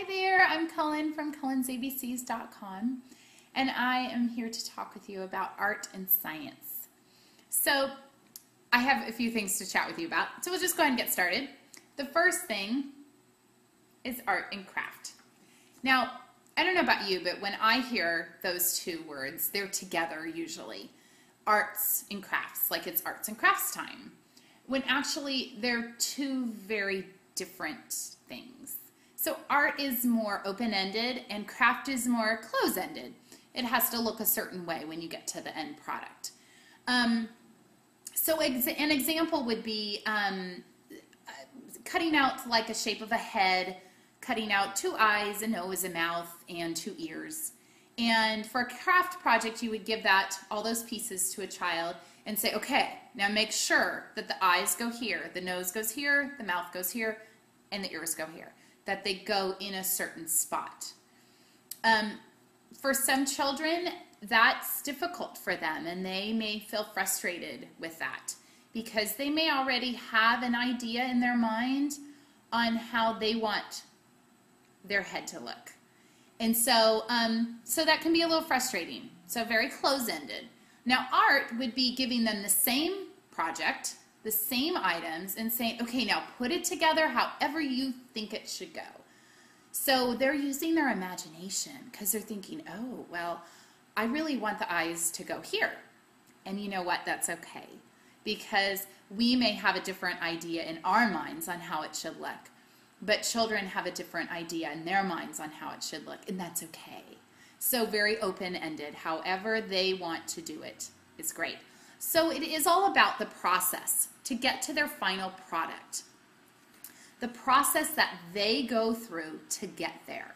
Hi there, I'm Cullen from CullensAbcs.com, and I am here to talk with you about art and science. So I have a few things to chat with you about, so we'll just go ahead and get started. The first thing is art and craft. Now, I don't know about you, but when I hear those two words, they're together usually. Arts and crafts, like it's arts and crafts time, when actually they're two very different things. So art is more open-ended and craft is more close-ended. It has to look a certain way when you get to the end product. So an example would be cutting out like a shape of a head, cutting out 2 eyes, a nose, a mouth, and 2 ears. And for a craft project, you would give all those pieces to a child and say, okay, now make sure that the eyes go here, the nose goes here, the mouth goes here, and the ears go here, that they go in a certain spot. For some children, that's difficult for them, and they may feel frustrated with that because they may already have an idea in their mind on how they want their head to look. And so, so that can be a little frustrating. So very close-ended. Now art would be giving them the same project, the same items, and saying, okay, now put it together however you think it should go. So they're using their imagination because they're thinking, oh, well, I really want the eyes to go here. And you know what? That's okay. Because we may have a different idea in our minds on how it should look. But children have a different idea in their minds on how it should look, and that's okay. So very open-ended. However they want to do it is great. So it is all about the process to get to their final product. The process that they go through to get there.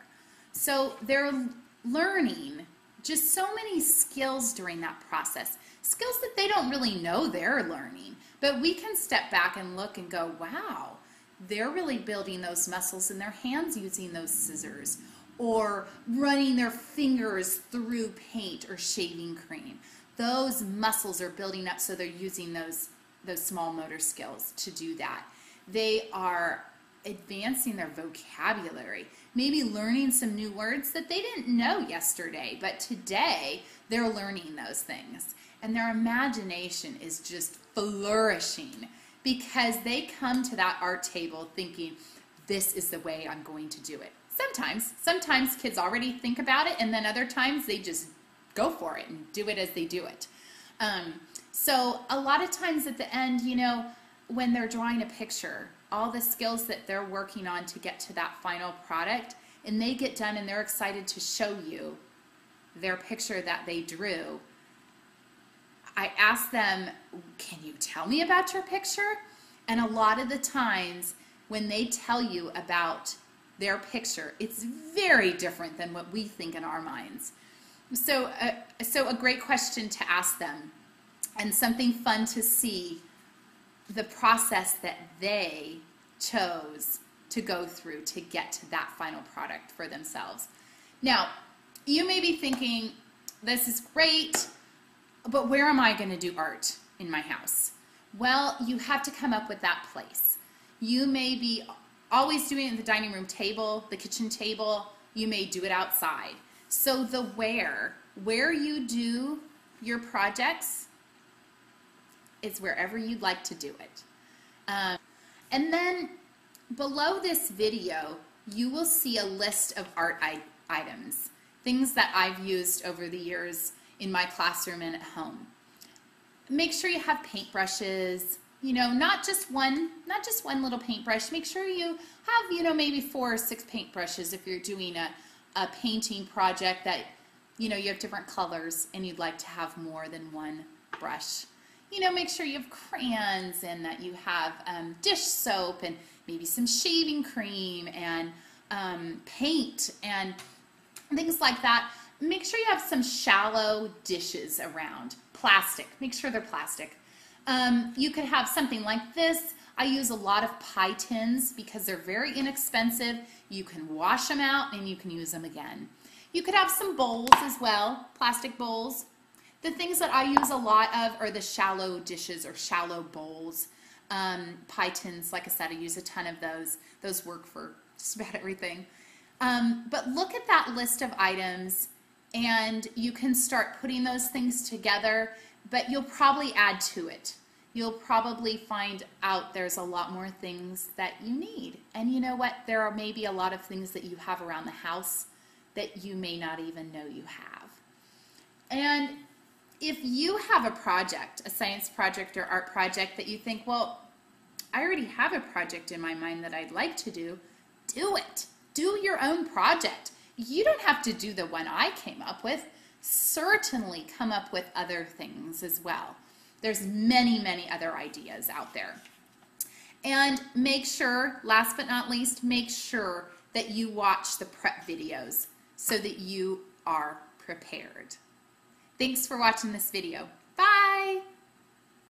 So they're learning just so many skills during that process. Skills that they don't really know they're learning. But we can step back and look and go, wow, they're really building those muscles in their hands using those scissors, or running their fingers through paint or shaving cream. Those muscles are building up, so they're using those small motor skills to do that. They are advancing their vocabulary, maybe learning some new words that they didn't know yesterday, but today they're learning those things. And their imagination is just flourishing because they come to that art table thinking, this is the way I'm going to do it. Sometimes kids already think about it, and then other times they just go for it and do it as they do it. So a lot of times at the end, you know, when they're drawing a picture, all the skills that they're working on to get to that final product, and they get done and they're excited to show you their picture that they drew, I ask them, can you tell me about your picture? And a lot of the times when they tell you about their picture, it's very different than what we think in our minds. So a great question to ask them, and something fun to see the process that they chose to go through to get to that final product for themselves. Now, you may be thinking, this is great, but where am I going to do art in my house? Well, you have to come up with that place. You may be always doing it at the dining room table, the kitchen table. You may do it outside. So the where you do your projects is wherever you'd like to do it. And then below this video, you will see a list of art items, things that I've used over the years in my classroom and at home. Make sure you have paintbrushes, you know, not just one little paintbrush. Make sure you have, you know, maybe 4 or 6 paintbrushes if you're doing a painting project that, you know, you have different colors and you'd like to have more than one brush. You know, make sure you have crayons and that you have dish soap and maybe some shaving cream and paint and things like that. Make sure you have some shallow dishes around. Plastic. Make sure they're plastic. You could have something like this. I use a lot of pie tins because they're very inexpensive. You can wash them out and you can use them again. You could have some bowls as well, plastic bowls. The things that I use a lot of are the shallow dishes or shallow bowls. Pie tins, like I said, I use a ton of those. Those work for just about everything. But look at that list of items and you can start putting those things together, but you'll probably add to it. You'll probably find out there's a lot more things that you need. And you know what? There are maybe a lot of things that you have around the house that you may not even know you have. And if you have a project, a science project or art project that you think, well, I already have a project in my mind that I'd like to do it. Do your own project. You don't have to do the one I came up with. Certainly come up with other things as well. There's many, many other ideas out there. And make sure, last but not least, make sure that you watch the prep videos so that you are prepared. Thanks for watching this video.